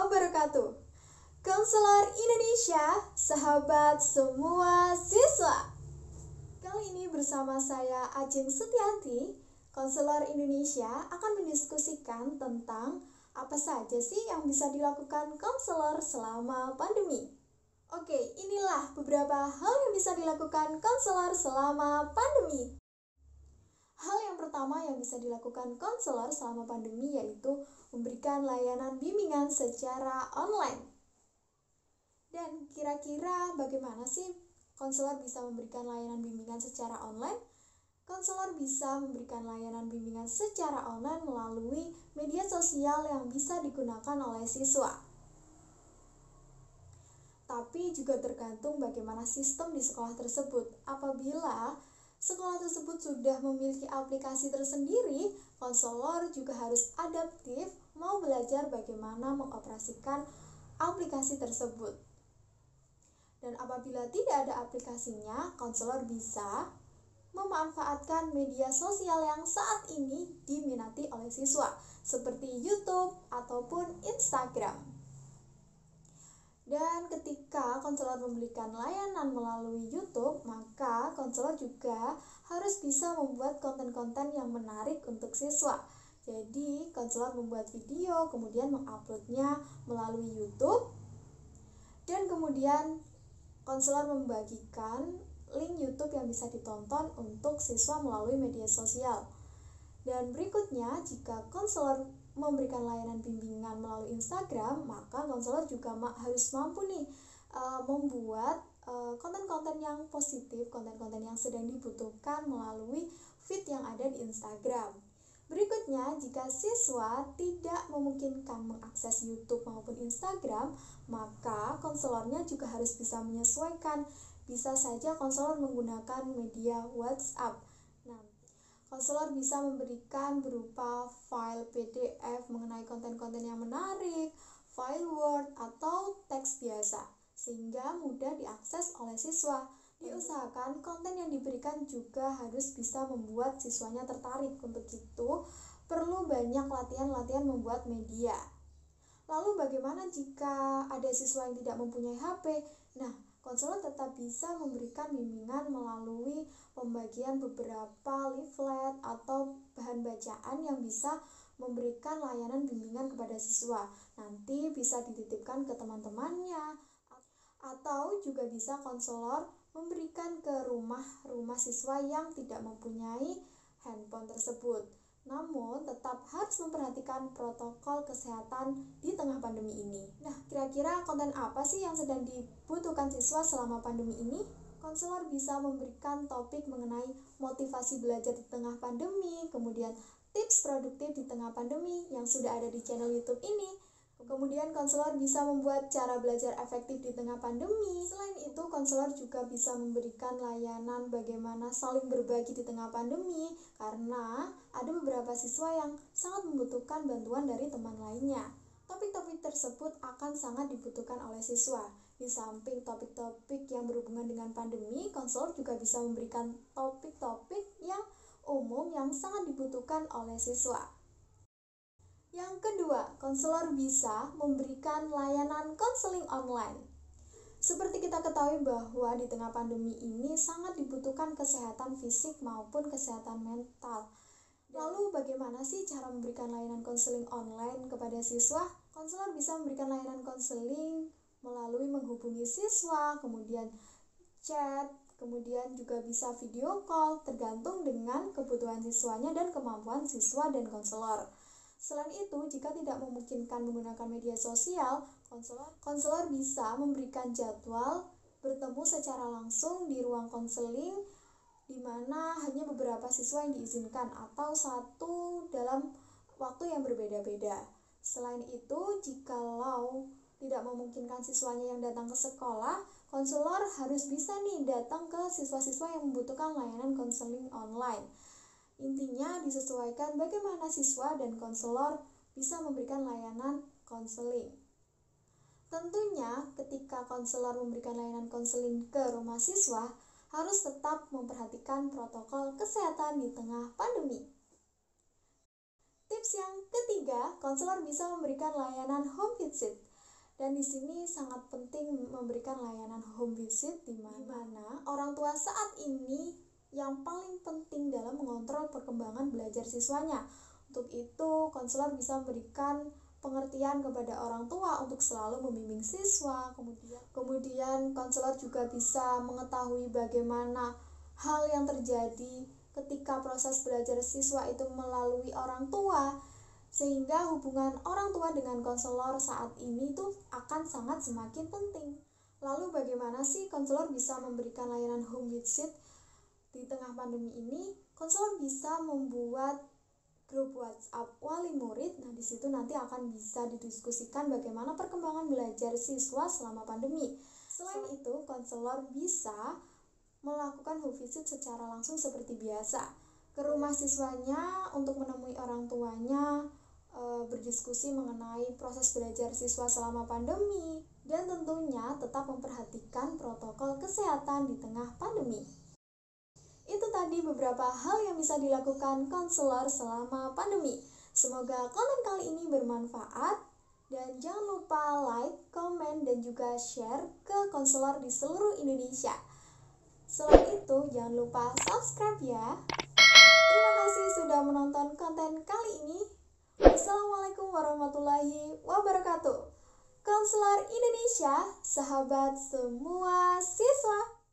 wabarakatuh. Konselor Indonesia, sahabat semua siswa. Kali ini bersama saya Ajeng Setianti, Konselor Indonesia akan mendiskusikan tentang apa saja sih yang bisa dilakukan konselor selama pandemi. Oke, inilah beberapa hal yang bisa dilakukan konselor selama pandemi. Hal yang pertama yang bisa dilakukan konselor selama pandemi yaitu memberikan layanan bimbingan secara online. Dan kira-kira bagaimana sih konselor bisa memberikan layanan bimbingan secara online? Konselor bisa memberikan layanan bimbingan secara online melalui media sosial yang bisa digunakan oleh siswa. Tapi juga tergantung bagaimana sistem di sekolah tersebut. Apabila sekolah tersebut sudah memiliki aplikasi tersendiri, konselor juga harus adaptif mau belajar bagaimana mengoperasikan aplikasi tersebut. Dan apabila tidak ada aplikasinya, konselor bisa memanfaatkan media sosial yang saat ini diminati oleh siswa, seperti YouTube ataupun Instagram. Dan ketika konselor memberikan layanan melalui YouTube, maka konselor juga harus bisa membuat konten-konten yang menarik untuk siswa. Jadi, konselor membuat video, kemudian menguploadnya melalui YouTube, dan kemudian konselor membagikan link YouTube yang bisa ditonton untuk siswa melalui media sosial. Dan berikutnya, jika konselor memberikan layanan bimbingan melalui Instagram, maka konselor juga harus mampu membuat konten-konten yang positif, konten-konten yang sedang dibutuhkan melalui feed yang ada di Instagram. Berikutnya, jika siswa tidak memungkinkan mengakses YouTube maupun Instagram, maka konselornya juga harus bisa menyesuaikan. Bisa saja konselor menggunakan media WhatsApp. Konselor bisa memberikan berupa file PDF mengenai konten-konten yang menarik, file Word, atau teks biasa, sehingga mudah diakses oleh siswa. Diusahakan konten yang diberikan juga harus bisa membuat siswanya tertarik. Untuk itu, perlu banyak latihan-latihan membuat media. Lalu bagaimana jika ada siswa yang tidak mempunyai HP? Konselor tetap bisa memberikan bimbingan melalui pembagian beberapa leaflet atau bahan bacaan yang bisa memberikan layanan bimbingan kepada siswa. Nanti bisa dititipkan ke teman-temannya, atau juga bisa konselor memberikan ke rumah siswa yang tidak mempunyai handphone tersebut. Namun, tetap harus memperhatikan protokol kesehatan di tengah pandemi ini. Kira-kira konten apa sih yang sedang dibutuhkan siswa selama pandemi ini? Konselor bisa memberikan topik mengenai motivasi belajar di tengah pandemi, kemudian tips produktif di tengah pandemi yang sudah ada di channel YouTube ini. Kemudian konselor bisa membuat cara belajar efektif di tengah pandemi. Selain itu, konselor juga bisa memberikan layanan bagaimana saling berbagi di tengah pandemi, karena ada beberapa siswa yang sangat membutuhkan bantuan dari teman lainnya. Topik-topik tersebut akan sangat dibutuhkan oleh siswa. Di samping topik-topik yang berhubungan dengan pandemi, konselor juga bisa memberikan topik-topik yang umum yang sangat dibutuhkan oleh siswa. Yang kedua, konselor bisa memberikan layanan konseling online. Seperti kita ketahui bahwa di tengah pandemi ini sangat dibutuhkan kesehatan fisik maupun kesehatan mental. Lalu bagaimana sih cara memberikan layanan konseling online kepada siswa? Konselor bisa memberikan layanan konseling melalui menghubungi siswa, kemudian chat, kemudian juga bisa video call, tergantung dengan kebutuhan siswanya dan kemampuan siswa dan konselor. Selain itu, jika tidak memungkinkan menggunakan media sosial, konselor bisa memberikan jadwal bertemu secara langsung di ruang konseling, di mana hanya beberapa siswa yang diizinkan atau satu dalam waktu yang berbeda-beda. Selain itu, jikalau tidak memungkinkan siswanya yang datang ke sekolah, konselor harus bisa datang ke siswa-siswa yang membutuhkan layanan konseling online. Intinya disesuaikan bagaimana siswa dan konselor bisa memberikan layanan konseling. Tentunya ketika konselor memberikan layanan konseling ke rumah siswa, harus tetap memperhatikan protokol kesehatan di tengah pandemi. Tips yang ketiga, konselor bisa memberikan layanan home visit. Dan di sini sangat penting memberikan layanan home visit di mana orang tua saat ini yang paling penting dalam mengontrol perkembangan belajar siswanya. Untuk itu, konselor bisa memberikan pengertian kepada orang tua untuk selalu membimbing siswa. Kemudian konselor juga bisa mengetahui bagaimana hal yang terjadi ketika proses belajar siswa itu melalui orang tua, sehingga hubungan orang tua dengan konselor saat ini tuh akan sangat semakin penting. Lalu bagaimana sih konselor bisa memberikan layanan home visit di tengah pandemi ini? Konselor bisa membuat grup WhatsApp wali murid. Nah, di situ nanti akan bisa didiskusikan bagaimana perkembangan belajar siswa selama pandemi. Selain itu, konselor bisa melakukan home visit secara langsung seperti biasa ke rumah siswanya untuk menemui orang tuanya, berdiskusi mengenai proses belajar siswa selama pandemi, dan tentunya tetap memperhatikan protokol kesehatan di tengah pandemi. Itu tadi beberapa hal yang bisa dilakukan konselor selama pandemi. Semoga konten kali ini bermanfaat, dan jangan lupa like, komen, dan juga share ke konselor di seluruh Indonesia. Selain itu, jangan lupa subscribe ya. Terima kasih sudah menonton konten kali ini. Wassalamualaikum warahmatullahi wabarakatuh. Konselor Indonesia, sahabat semua siswa.